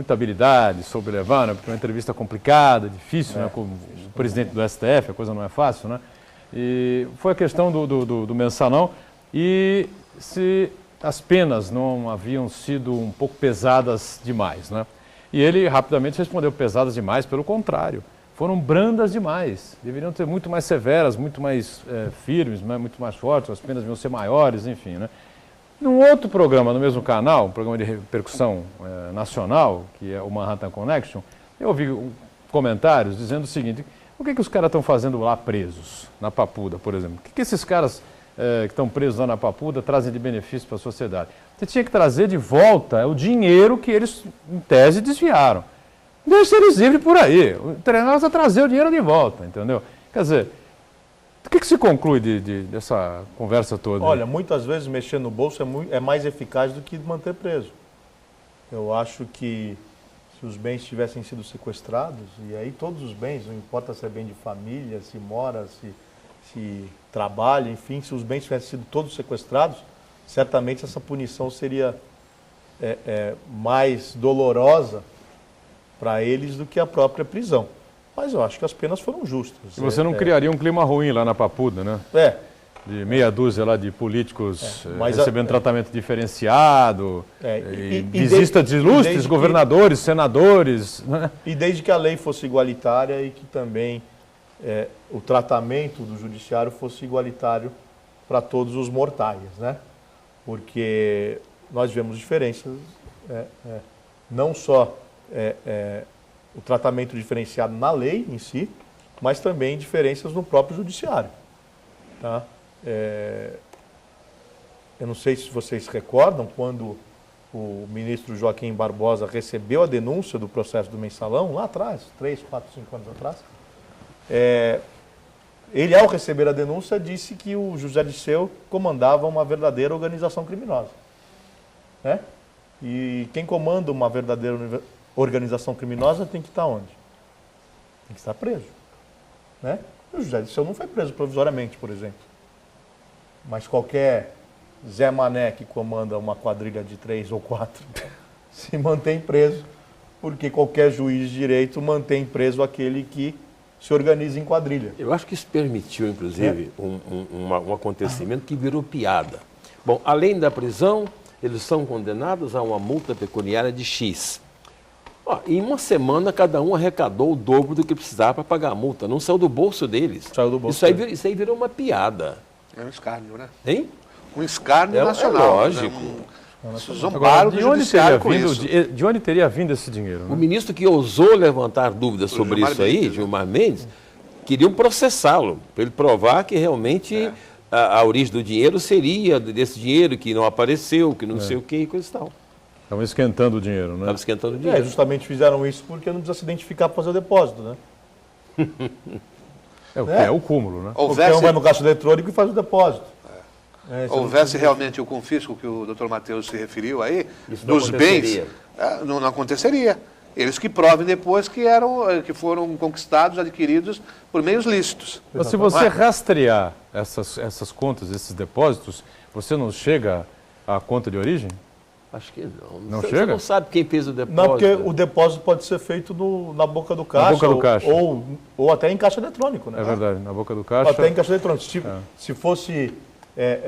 habilidade, soube levar, né? Porque é uma entrevista complicada, difícil, né? Com o presidente do STF, a coisa não é fácil, né? E foi a questão do mensalão e se as penas não haviam sido um pouco pesadas demais, né? E ele rapidamente respondeu: pesadas demais, pelo contrário, foram brandas demais, deveriam ser muito mais severas, muito mais firmes, né? Muito mais fortes, as penas deviam ser maiores, enfim, né? Num outro programa, no mesmo canal, um programa de repercussão nacional, que é o Manhattan Connection, eu ouvi comentários dizendo o seguinte: o que os caras estão fazendo lá presos, na Papuda, por exemplo? O que esses caras que estão presos lá na Papuda trazem de benefício para a sociedade? Você tinha que trazer de volta o dinheiro que eles, em tese, desviaram. Deixa eles livres por aí. O treinador vai trazer o dinheiro de volta, entendeu? Quer dizer, o que se conclui dessa conversa toda? Olha, muitas vezes mexer no bolso é mais eficaz do que manter preso. Eu acho que se os bens tivessem sido sequestrados, e aí todos os bens, não importa se é bem de família, se mora, se trabalha, enfim, se os bens tivessem sido todos sequestrados, certamente essa punição seria mais dolorosa para eles do que a própria prisão. Mas eu acho que as penas foram justas. E você não criaria um clima ruim lá na Papuda, né? De meia dúzia lá de políticos recebendo tratamento diferenciado, visita de ilustres governadores, senadores. Né? E desde que a lei fosse igualitária e que também o tratamento do judiciário fosse igualitário para todos os mortais, né? Porque nós vemos diferenças, não só o tratamento diferenciado na lei em si, mas também diferenças no próprio judiciário. Tá? Eu não sei se vocês recordam, quando o ministro Joaquim Barbosa recebeu a denúncia do processo do mensalão, lá atrás, 3, 4, 5 anos atrás, ele, ao receber a denúncia, disse que o José Dirceu comandava uma verdadeira organização criminosa. Né? E quem comanda uma verdadeira organização criminosa tem que estar onde? Tem que estar preso. Né? O José Dirceu não foi preso provisoriamente, por exemplo. Mas qualquer Zé Mané que comanda uma quadrilha de 3 ou 4 se mantém preso, porque qualquer juiz de direito mantém preso aquele que se organiza em quadrilha. Eu acho que isso permitiu, inclusive, um acontecimento que virou piada. Bom, além da prisão, eles são condenados a uma multa pecuniária de X. Em uma semana, cada um arrecadou o dobro do que precisava para pagar a multa. Não saiu do bolso deles. Saiu do bolso isso aí virou uma piada. É um escárnio, né? Hein? Um escárnio nacional. É lógico. Zombaram do judiciário com isso. De onde teria vindo esse dinheiro? Né? O ministro que ousou levantar dúvidas sobre isso aí, Gilmar Mendes, queriam processá-lo, para ele provar que realmente a origem do dinheiro seria desse dinheiro que não apareceu, que não sei o que e coisa e tal. Estavam esquentando o dinheiro, né? Estavam esquentando o dinheiro. Justamente fizeram isso porque não precisa se identificar para fazer o depósito, né? É o cúmulo, né? Qualquer um vai no caixa eletrônico e faz o depósito. Houvesse realmente o confisco que o Dr. Matheus se referiu aí, dos bens, não aconteceria. Eles que provem depois que foram conquistados, adquiridos por meios lícitos. Mas se você rastrear essas contas, esses depósitos, você não chega à conta de origem? Acho que não. Não Você chega? não sabe quem fez o depósito. Não, porque o depósito pode ser feito na boca do caixa. Na boca do caixa. Ou até em caixa eletrônico, né? É verdade, na boca do caixa. Até em caixa eletrônico. Se fosse...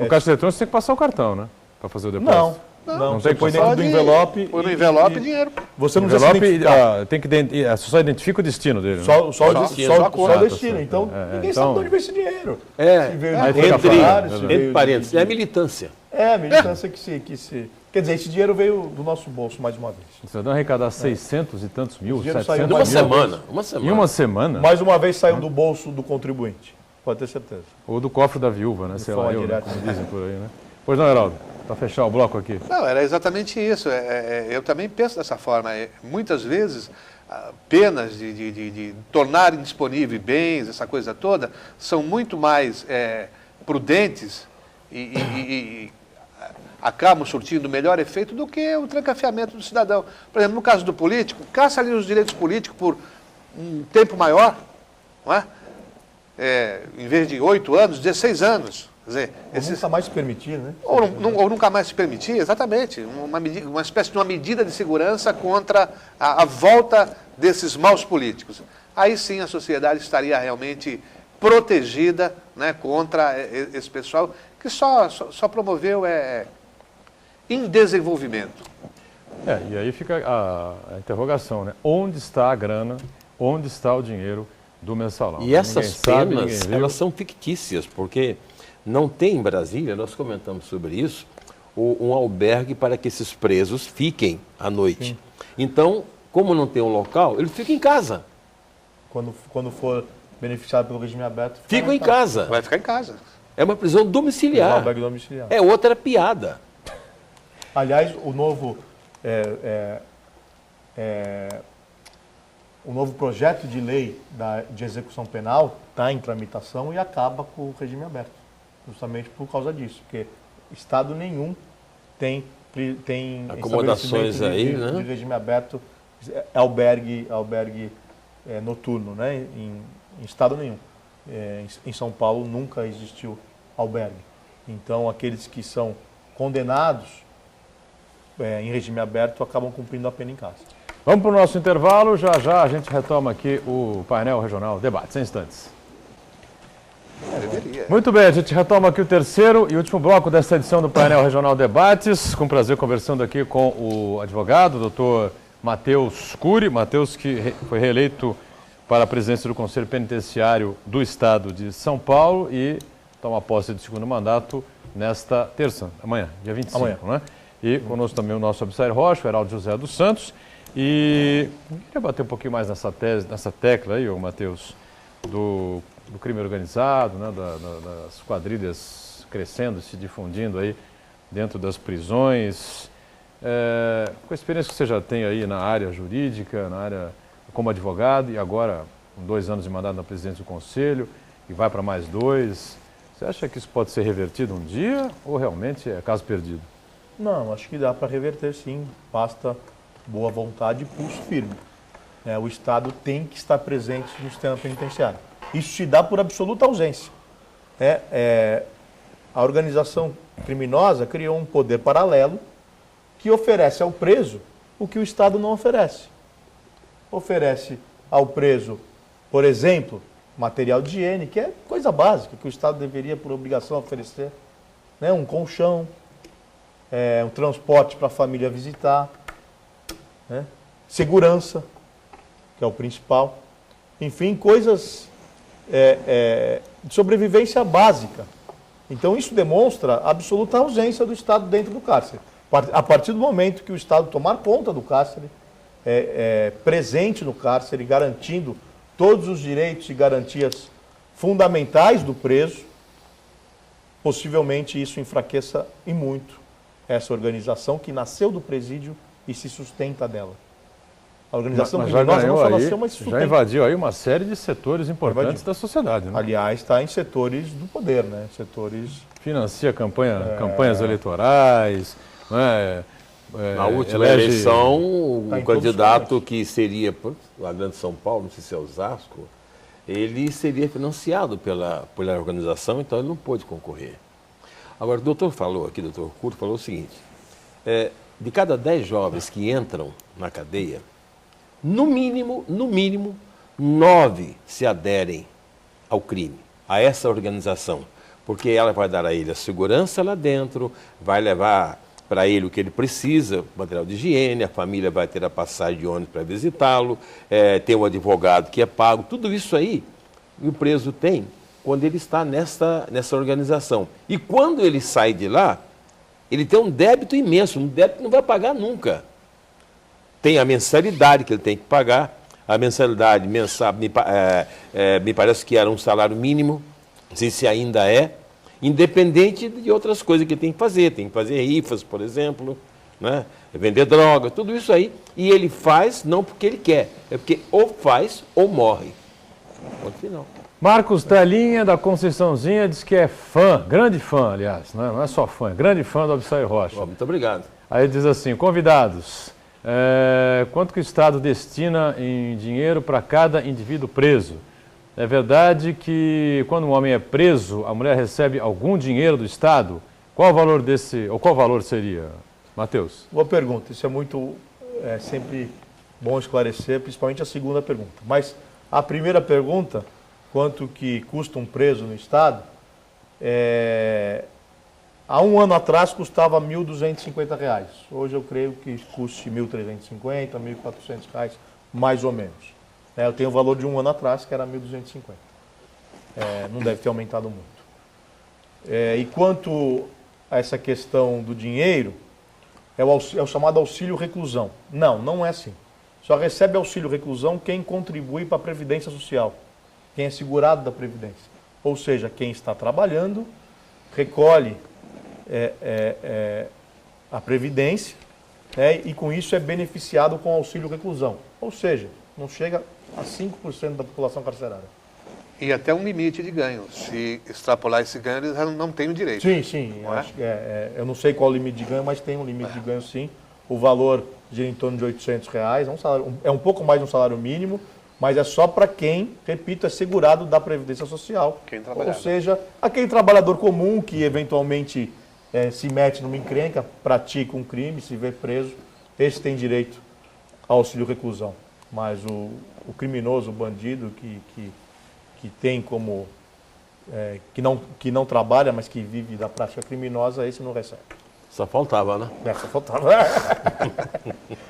No caixa eletrônico você tem que passar o cartão, né? Para fazer o depósito. Não, tem você que põe passar. dentro do envelope. Põe no envelope dinheiro. Você não precisa se identificar. Tem que só identifica o destino dele. Né? Só o destino. Tá Então, ninguém sabe de onde veio esse dinheiro. É, Se veio entre parênteses, é a militância. É a militância que se... Quer dizer, esse dinheiro veio do nosso bolso, mais uma vez. Você vai arrecadar 600 e tantos mil, 700 Uma mil. semana. Em uma semana? Mais uma vez saiu do bolso do contribuinte. Pode ter certeza. Ou do cofre da viúva, né? Sei lá, como dizem por aí, né? Pois não, Heraldo, para fechar o bloco aqui. Não, era exatamente isso. Eu também penso dessa forma. Muitas vezes, penas de tornar indisponível bens, essa coisa toda, são muito mais prudentes e acabam surtindo melhor efeito do que o trancafiamento do cidadão. Por exemplo, no caso do político, caça ali os direitos políticos por um tempo maior, não é? Em vez de 8 anos, 16 anos. Quer dizer, Ou nunca mais se permitir, né? ou nunca mais se permitir, exatamente, uma espécie de uma medida de segurança contra a volta desses maus políticos. Aí sim a sociedade estaria realmente protegida, né, contra esse pessoal que só promoveu indesenvolvimento. E aí fica a interrogação, né? Onde está a grana, onde está o dinheiro do mensalão? E essas sabe, penas, elas são fictícias, porque não tem em Brasília, nós comentamos sobre isso, um albergue para que esses presos fiquem à noite. Sim. Então, como não tem um local, ele fica em casa. Quando for beneficiado pelo regime aberto, fica em casa. Vai ficar em casa. É uma prisão domiciliar. Albergue domiciliar. É outra piada. Aliás, o novo projeto de lei de execução penal está em tramitação e acaba com o regime aberto, justamente por causa disso, porque Estado nenhum tem acomodações aí, né? de regime aberto, albergue noturno, né? Em Estado nenhum. Em São Paulo nunca existiu albergue. Então, aqueles que são condenados em regime aberto acabam cumprindo a pena em casa. Vamos para o nosso intervalo, já a gente retoma aqui o painel regional Debates, em instantes. Muito bem, a gente retoma aqui o terceiro e último bloco desta edição do painel regional Debates, com prazer conversando aqui com o advogado, doutor Matheus Cury, Matheus que foi reeleito para a presidência do Conselho Penitenciário do Estado de São Paulo e toma posse de segundo mandato nesta terça, amanhã, dia 25, amanhã. Né? E conosco também o nosso Abissair Rocha, o Heraldo José dos Santos. E eu queria bater um pouquinho mais nessa tecla aí, Matheus, do crime organizado, né, das quadrilhas crescendo, se difundindo aí dentro das prisões. Com a experiência que você já tem aí na área jurídica, na área como advogado, e agora com 2 anos de mandato na presidência do Conselho, e vai para mais 2, você acha que isso pode ser revertido um dia ou realmente é caso perdido? Não, acho que dá para reverter sim, basta boa vontade e pulso firme. O Estado tem que estar presente no sistema penitenciário. Isso se dá por absoluta ausência. A organização criminosa criou um poder paralelo que oferece ao preso o que o Estado não oferece. Oferece ao preso, por exemplo, material de higiene, que é coisa básica, que o Estado deveria, por obrigação, oferecer. Um colchão, um transporte para a família visitar, segurança, que é o principal. Enfim, coisas de sobrevivência básica. Então, isso demonstra a absoluta ausência do Estado dentro do cárcere. A partir do momento que o Estado tomar conta do cárcere, presente no cárcere, garantindo todos os direitos e garantias fundamentais do preso, possivelmente isso enfraqueça e muito essa organização que nasceu do presídio e se sustenta dela. A organização criminosa não só nasceu, mas se sustenta. Já invadiu aí uma série de setores importantes da sociedade. Né? Aliás, está em setores do poder, né? Financia campanhas eleitorais, né? Na última eleição, o candidato que seria a Grande São Paulo, não sei se é Osasco, ele seria financiado pela organização, então ele não pôde concorrer. Agora, o doutor falou aqui, o doutor Curto falou o seguinte, de cada 10 jovens que entram na cadeia, no mínimo, 9 se aderem ao crime, a essa organização, porque ela vai dar a ele a segurança lá dentro, vai levar para ele o que ele precisa, material de higiene, a família vai ter a passagem de ônibus para visitá-lo, tem um advogado que é pago, tudo isso aí o preso tem quando ele está nessa organização. E quando ele sai de lá, ele tem um débito imenso, um débito que não vai pagar nunca. Tem a mensalidade que ele tem que pagar, a mensalidade mensal, me parece que era um salário mínimo, não sei se ainda é, independente de outras coisas que ele tem que fazer rifas, por exemplo, né? Vender droga, tudo isso aí. E ele faz não porque ele quer, é porque ou faz ou morre. Ponto final. Marcos Telinha, da Conceiçãozinha, diz que é fã, grande fã, aliás, não é só fã, é grande fã do Abissair Rocha. Muito obrigado. Aí diz assim, convidados, quanto que o Estado destina em dinheiro para cada indivíduo preso? É verdade que quando um homem é preso, a mulher recebe algum dinheiro do Estado? Qual o valor desse, ou qual valor seria, Matheus? Boa pergunta. Isso é muito, sempre bom esclarecer, principalmente a segunda pergunta. Mas a primeira pergunta, quanto que custa um preso no Estado, há um ano atrás custava R$ 1.250. Hoje eu creio que custe R$ 1.350, R$ 1.400, mais ou menos. Eu tenho o valor de um ano atrás, que era 1.250. Não deve ter aumentado muito. E quanto a essa questão do dinheiro, é o chamado auxílio reclusão. Não é assim. Só recebe auxílio reclusão quem contribui para a Previdência Social, quem é segurado da Previdência. Ou seja, quem está trabalhando, recolhe a Previdência, e com isso é beneficiado com auxílio reclusão. Ou seja, não chega a 5% da população carcerária. E até um limite de ganho. Se extrapolar esse ganho, eles já não têm o direito. Sim. Eu não sei qual o limite de ganho, mas tem um limite de ganho sim. O valor gira em torno de R$ 800. É um pouco mais de um salário mínimo, mas é só para quem, repito, é segurado da Previdência Social. Ou seja, aquele trabalhador comum que eventualmente se mete numa encrenca, pratica um crime, se vê preso, esse tem direito ao auxílio reclusão. Mas o criminoso, o bandido que tem como que não trabalha, mas que vive da prática criminosa, esse não recebe. Só faltava, né? Só faltava.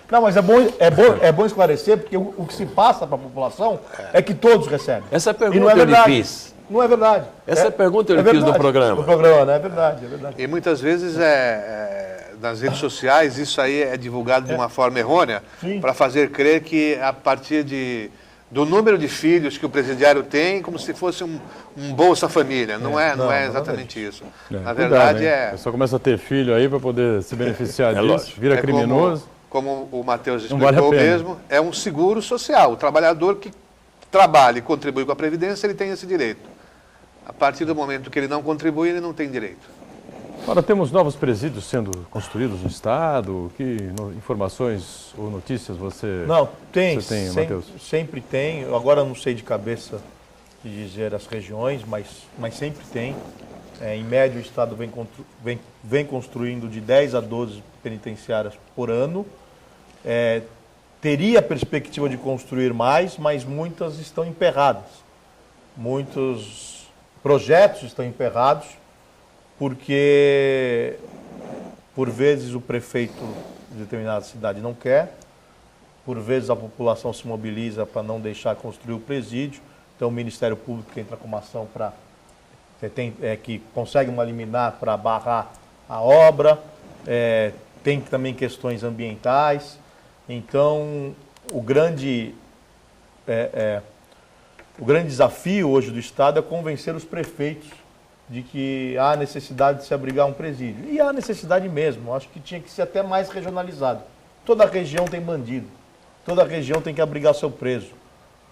Não, mas é bom esclarecer, porque o que se passa para a população é que todos recebem. Essa pergunta eu lhe fiz. Não é verdade. Essa pergunta eu lhe fiz no programa. No programa, né? É verdade. E muitas vezes nas redes sociais isso aí é divulgado de uma forma errônea para fazer crer que a partir do número de filhos que o presidiário tem, como se fosse um Bolsa Família. Não é exatamente isso. Na verdade A pessoa começa a ter filho aí para poder se beneficiar disso, lógico. Vira criminoso. Como o Matheus explicou mesmo, é um seguro social. O trabalhador que trabalha e contribui com a Previdência, ele tem esse direito. A partir do momento que ele não contribui, ele não tem direito. Agora temos novos presídios sendo construídos no Estado. Que informações ou notícias você tem, Matheus? Sempre tem. Agora não sei de cabeça de dizer as regiões, mas sempre tem. Em média, o Estado vem construindo de 10 a 12 penitenciárias por ano. Teria a perspectiva de construir mais, mas muitas estão emperradas. Muitos projetos estão emperrados, porque, por vezes, o prefeito de determinada cidade não quer, por vezes a população se mobiliza para não deixar construir o presídio, então o Ministério Público entra com uma ação que consegue uma liminar para barrar a obra, tem também questões ambientais, então o grande desafio hoje do Estado é convencer os prefeitos de que há necessidade de se abrigar um presídio. E há necessidade mesmo, acho que tinha que ser até mais regionalizado. Toda região tem bandido, toda região tem que abrigar seu preso.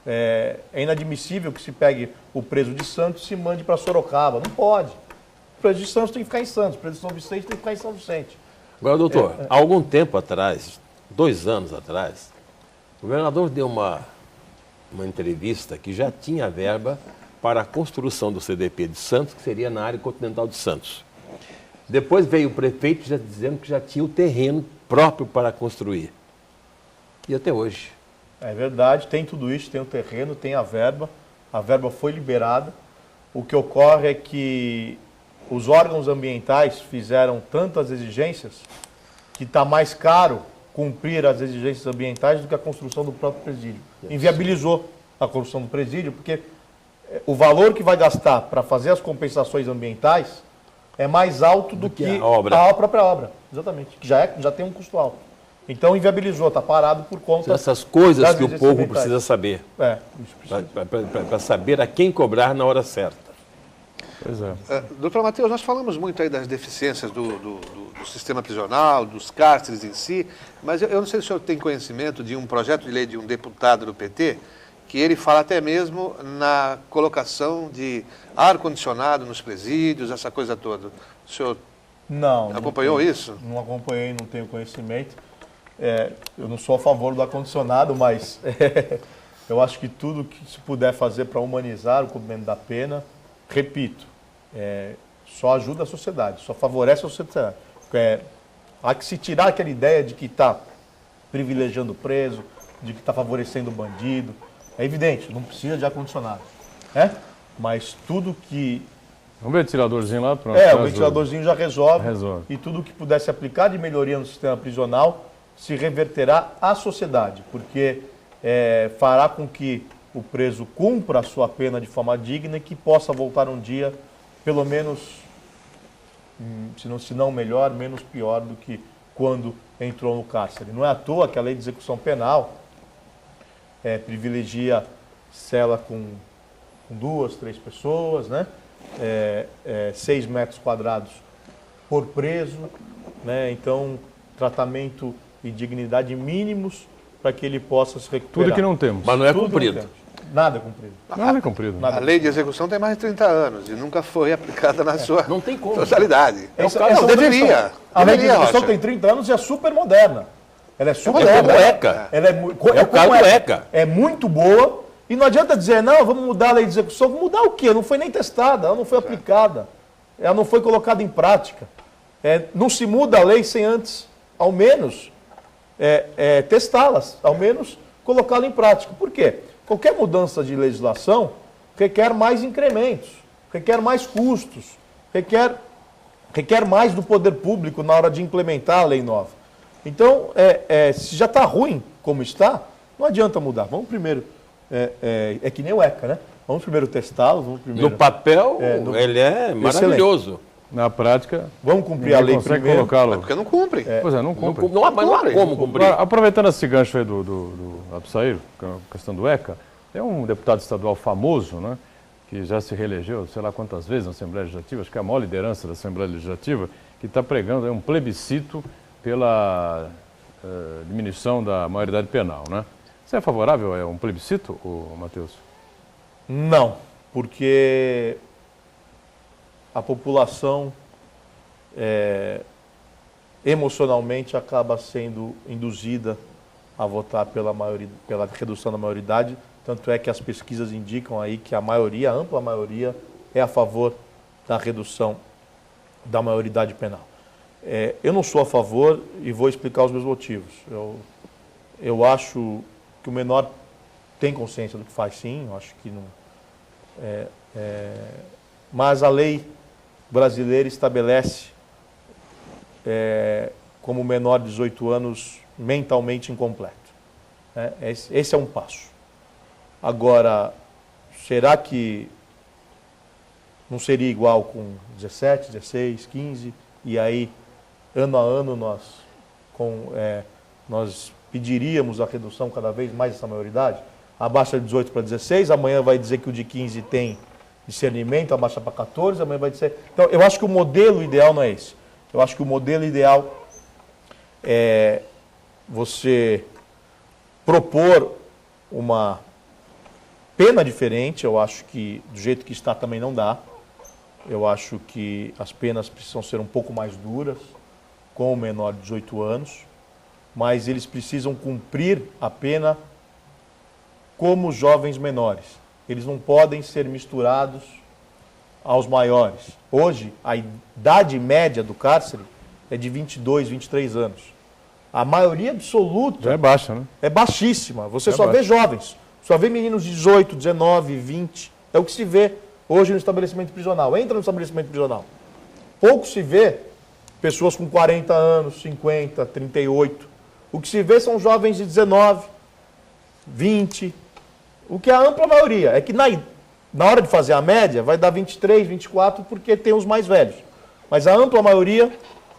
É inadmissível que se pegue o preso de Santos e se mande para Sorocaba, não pode. O preso de Santos tem que ficar em Santos, o preso de São Vicente tem que ficar em São Vicente. Agora, doutor, há algum tempo atrás, 2 anos atrás, o governador deu uma entrevista que já tinha verba para a construção do CDP de Santos, que seria na área continental de Santos. Depois veio o prefeito já dizendo que já tinha o terreno próprio para construir. E até hoje. É verdade, tem tudo isso, tem o terreno, tem a verba foi liberada. O que ocorre é que os órgãos ambientais fizeram tantas exigências que está mais caro cumprir as exigências ambientais do que a construção do próprio presídio. Inviabilizou a construção do presídio, porque o valor que vai gastar para fazer as compensações ambientais é mais alto do que a própria obra. Exatamente, que já tem um custo alto. Então inviabilizou, está parado por conta dessas coisas que o povo precisa saber. Para saber a quem cobrar na hora certa. Pois é. Doutor Matheus, nós falamos muito aí das deficiências do sistema prisional, dos cárceres em si, mas eu não sei se o senhor tem conhecimento de um projeto de lei de um deputado do PT, que ele fala até mesmo na colocação de ar-condicionado nos presídios, essa coisa toda. O senhor acompanhou isso? Não acompanhei, não tenho conhecimento. Eu não sou a favor do ar-condicionado, mas Eu acho que tudo que se puder fazer para humanizar o cumprimento da pena, repito, só ajuda a sociedade, só favorece a sociedade. Há que se tirar aquela ideia de que está privilegiando o preso, de que está favorecendo o bandido. É evidente, não precisa de ar-condicionado. Mas tudo que... Um ventiladorzinho lá, pronto. O ventiladorzinho já resolve. E tudo que pudesse aplicar de melhoria no sistema prisional se reverterá à sociedade, porque fará com que o preso cumpra a sua pena de forma digna e que possa voltar um dia, pelo menos, se não melhor, menos pior do que quando entrou no cárcere. Não é à toa que a lei de execução penal privilegia cela com 2, 3 pessoas, né? 6 metros quadrados por preso, né? Então, tratamento e dignidade mínimos para que ele possa se recuperar. Tudo que não temos. Mas não é cumprido. Nada é cumprido. Nada é cumprido. A lei de execução tem mais de 30 anos e nunca foi aplicada na sua Não tem como. totalidade. Essa deveria. A lei de execução Rocha. tem 30 anos e é super moderna. Ela é super É como moderna. ECA. Ela É o caso do ECA. É muito boa. E não adianta dizer, não, vamos mudar a lei de execução. Mudar o quê? Não foi nem testada, ela não foi aplicada. Ela não foi colocada em prática. Não se muda a lei sem antes, ao menos, testá-las, ao menos colocá-la em prática. Por quê? Qualquer mudança de legislação requer mais incrementos, requer mais custos, requer mais do poder público na hora de implementar a lei nova. Então, se já está ruim como está, não adianta mudar. Vamos primeiro, é que nem o ECA, né? Vamos primeiro testá-lo, vamos primeiro... No papel, ele é maravilhoso. Na prática, vamos cumprir a lei consegue primeiro. colocá-lo. Porque não cumpre. Pois é, não cumpre. Mas não há como cumprir. Agora, aproveitando esse gancho aí do Absair, a questão do ECA, tem um deputado estadual famoso, né, que já se reelegeu, sei lá quantas vezes na Assembleia Legislativa, acho que é a maior liderança da Assembleia Legislativa, que está pregando aí um plebiscito pela diminuição da maioridade penal, né? Você é favorável a um plebiscito, Matheus? Não, porque a população emocionalmente acaba sendo induzida a votar pela redução da maioridade, tanto é que as pesquisas indicam aí que a ampla maioria, é a favor da redução da maioridade penal. Eu não sou a favor e vou explicar os meus motivos. Eu acho que o menor tem consciência do que faz, sim, eu acho que não... mas a lei brasileira estabelece como menor de 18 anos mentalmente incompleto. Esse é um passo. Agora, será que não seria igual com 17, 16, 15, e aí, ano a ano, nós pediríamos a redução cada vez mais dessa maioridade? Abaixa de 18 para 16, amanhã vai dizer que o de 15 tem discernimento, abaixa para 14, amanhã vai dizer... Então, eu acho que o modelo ideal não é esse. Eu acho que o modelo ideal é você propor uma pena diferente. Eu acho que do jeito que está também não dá. Eu acho que as penas precisam ser um pouco mais duras com o menor de 18 anos, mas eles precisam cumprir a pena como jovens menores. Eles não podem ser misturados aos maiores. Hoje, a idade média do cárcere é de 22, 23 anos. A maioria absoluta... Já é baixa, né? É baixíssima. Você É só vê baixa. jovens. Só vê meninos de 18, 19, 20. É o que se vê hoje no estabelecimento prisional. Entra no estabelecimento prisional. Pouco se vê pessoas com 40 anos, 50, 38. O que se vê são jovens de 19, 20. O que é a ampla maioria. É que na hora de fazer a média vai dar 23, 24, porque tem os mais velhos. Mas a ampla maioria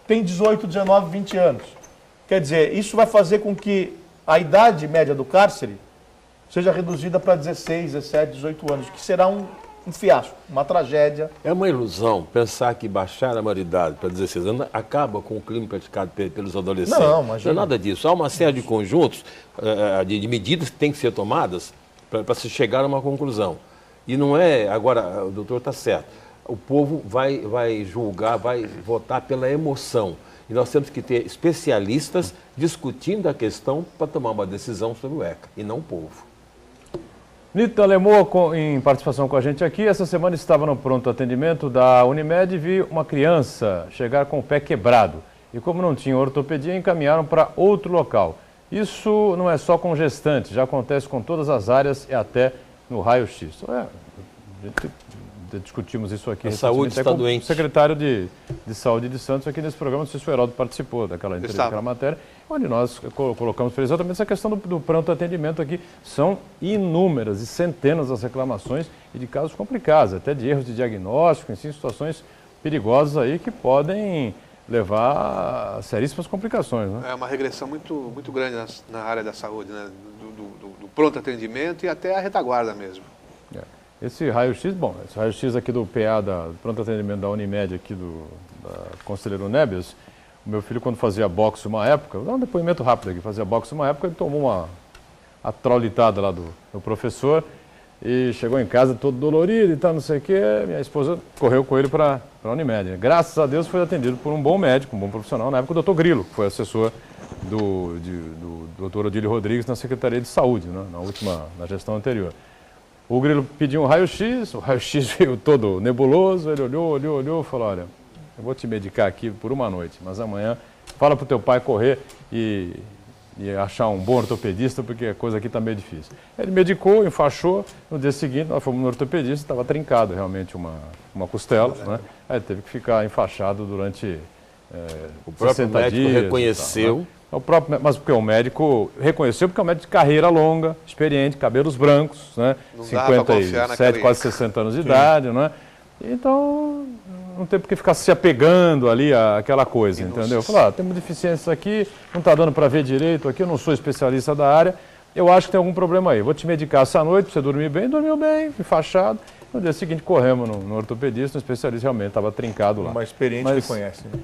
tem 18, 19, 20 anos. Quer dizer, isso vai fazer com que a idade média do cárcere seja reduzida para 16, 17, 18 anos, que será um fiasco, uma tragédia. É uma ilusão pensar que baixar a maioridade para 16 anos acaba com o crime praticado pelos adolescentes. Não, imagina. Não é nada disso. Há uma série de conjuntos, de medidas que têm que ser tomadas para se chegar a uma conclusão. E não é... Agora, o doutor está certo. O povo vai julgar, vai votar pela emoção. E nós temos que ter especialistas discutindo a questão para tomar uma decisão sobre o ECA, e não o povo. Nita Lemoa, em participação com a gente aqui, essa semana estava no pronto atendimento da Unimed e vi uma criança chegar com o pé quebrado. E como não tinha ortopedia, encaminharam para outro local. Isso não é só com gestantes, já acontece com todas as áreas e até no raio-x. Discutimos isso aqui. A saúde está doente. O secretário de Saúde de Santos aqui nesse programa, não sei se o Heraldo participou daquela matéria, onde nós colocamos exatamente essa questão do pronto atendimento aqui. São inúmeras e centenas as reclamações e de casos complicados, até de erros de diagnóstico, enfim, situações perigosas aí que podem levar a seríssimas complicações. Né? É uma regressão muito grande na área da saúde, né? Do pronto atendimento e até a retaguarda mesmo. Esse raio-x, esse raio-x aqui do PA, do pronto atendimento da Unimed, aqui da Conselheiro Nebias, o meu filho, quando fazia boxe uma época, vou dar um depoimento rápido aqui, fazia boxe uma época, ele tomou uma atraulitada lá do professor e chegou em casa todo dolorido e tal, não sei o quê, minha esposa correu com ele para a Unimed. Graças a Deus foi atendido por um bom médico, um bom profissional, na época o Dr. Grilo, que foi assessor do Dr. Odílio Rodrigues na Secretaria de Saúde, né, na gestão anterior. O Grilo pediu um raio-x, o raio-x veio todo nebuloso, ele olhou e falou, olha, eu vou te medicar aqui por uma noite, mas amanhã fala para o teu pai correr e achar um bom ortopedista, porque a coisa aqui está meio difícil. Ele medicou, enfaixou, no dia seguinte nós fomos no ortopedista, estava trincado realmente uma costela, né? Aí teve que ficar enfaixado durante o próprio médico reconheceu. Tal, né? Mas porque o médico reconheceu, porque é um médico de carreira longa, experiente, cabelos brancos, né? 57, quase 60 anos de idade, né? Então, não tem por que ficar se apegando ali àquela coisa, entendeu? Falar, temos deficiências aqui, não está dando para ver direito aqui, eu não sou especialista da área, eu acho que tem algum problema aí. Vou te medicar essa noite para você dormir bem, dormiu bem, enfaixado. No dia seguinte corremos no ortopedista, um especialista realmente estava trincado lá. Uma experiente que conhece, né?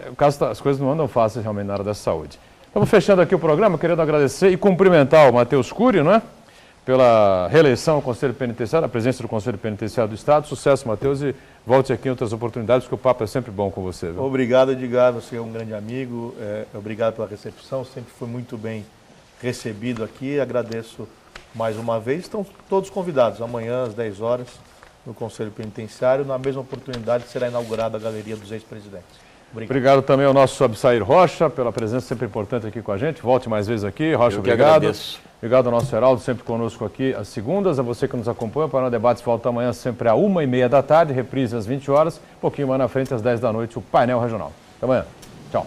O caso as coisas não andam fáceis realmente na área da saúde. Estamos fechando aqui o programa, querendo agradecer e cumprimentar o Matheus Cury, não é? Pela reeleição ao Conselho Penitenciário, a presença do Conselho Penitenciário do Estado. Sucesso, Matheus, e volte aqui em outras oportunidades, porque o papo é sempre bom com você. Viu? Obrigado, Edgar, você é um grande amigo, obrigado pela recepção, sempre foi muito bem recebido aqui, agradeço mais uma vez. Estão todos convidados, amanhã às 10 horas, no Conselho Penitenciário. Na mesma oportunidade será inaugurada a Galeria dos Ex-Presidentes. Obrigado também ao nosso Absair Rocha, pela presença sempre importante aqui com a gente. Volte mais vezes aqui. Rocha, obrigado. Obrigado ao nosso Heraldo, sempre conosco aqui às segundas. A você que nos acompanha, para o Debates volta amanhã sempre às 1h30 da tarde, reprise às 20 horas. Um pouquinho mais na frente, às 10 da noite, o Painel Regional. Até amanhã. Tchau.